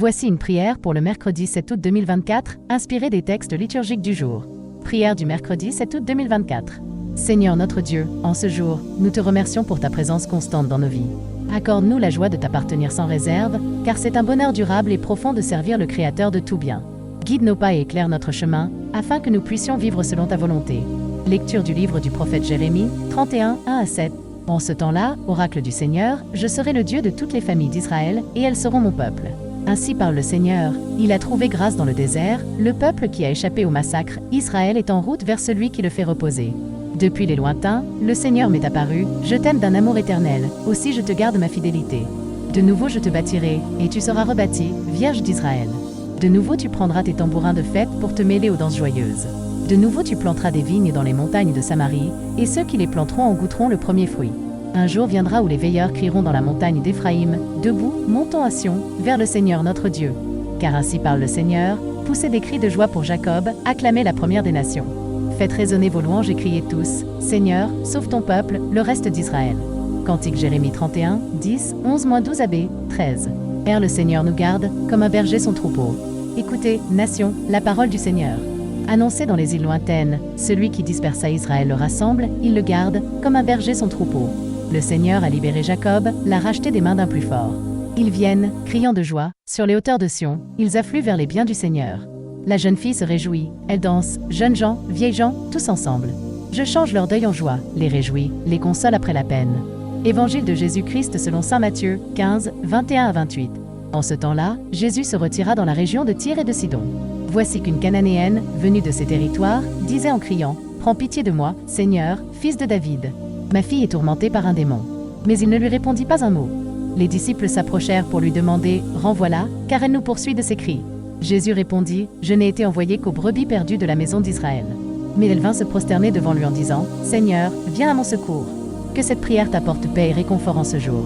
Voici une prière pour le mercredi 7 août 2024, inspirée des textes liturgiques du jour. Prière du mercredi 7 août 2024. Seigneur notre Dieu, en ce jour, nous te remercions pour ta présence constante dans nos vies. Accorde-nous la joie de t'appartenir sans réserve, car c'est un bonheur durable et profond de servir le Créateur de tout bien. Guide nos pas et éclaire notre chemin, afin que nous puissions vivre selon ta volonté. Lecture du livre du prophète Jérémie, 31, 1-7. En ce temps-là, oracle du Seigneur, je serai le Dieu de toutes les familles d'Israël, et elles seront mon peuple. Ainsi parle le Seigneur, il a trouvé grâce dans le désert, le peuple qui a échappé au massacre, Israël est en route vers celui qui le fait reposer. Depuis les lointains, le Seigneur m'est apparu, je t'aime d'un amour éternel, aussi je te garde ma fidélité. De nouveau je te bâtirai, et tu seras rebâti, Vierge d'Israël. De nouveau tu prendras tes tambourins de fête pour te mêler aux danses joyeuses. De nouveau tu planteras des vignes dans les montagnes de Samarie, et ceux qui les planteront en goûteront le premier fruit. Un jour viendra où les veilleurs crieront dans la montagne d'Éphraïm, debout, montons à Sion, vers le Seigneur notre Dieu. Car ainsi parle le Seigneur, poussez des cris de joie pour Jacob, acclamez la première des nations. Faites résonner vos louanges et criez tous, Seigneur, sauve ton peuple, le reste d'Israël. Cantique Jérémie 31, 10, 11-12 AB, 13. Père le Seigneur nous garde, comme un berger son troupeau. Écoutez, nation, la parole du Seigneur. Annoncez dans les îles lointaines, celui qui dispersa Israël le rassemble, il le garde, comme un berger son troupeau. Le Seigneur a libéré Jacob, l'a racheté des mains d'un plus fort. Ils viennent, criant de joie, sur les hauteurs de Sion, ils affluent vers les biens du Seigneur. La jeune fille se réjouit, elle danse, jeunes gens, vieilles gens, tous ensemble. Je change leur deuil en joie, les réjouis, les console après la peine. Évangile de Jésus-Christ selon saint Matthieu, 15, 21-28. En ce temps-là, Jésus se retira dans la région de Tyr et de Sidon. Voici qu'une Cananéenne, venue de ces territoires, disait en criant, « Prends pitié de moi, Seigneur, fils de David. Ma fille est tourmentée par un démon. » Mais il ne lui répondit pas un mot. Les disciples s'approchèrent pour lui demander « Renvoie-la, car elle nous poursuit de ses cris. » Jésus répondit « Je n'ai été envoyé qu'aux brebis perdues de la maison d'Israël. » Mais elle vint se prosterner devant lui en disant « Seigneur, viens à mon secours. » Que cette prière t'apporte paix et réconfort en ce jour.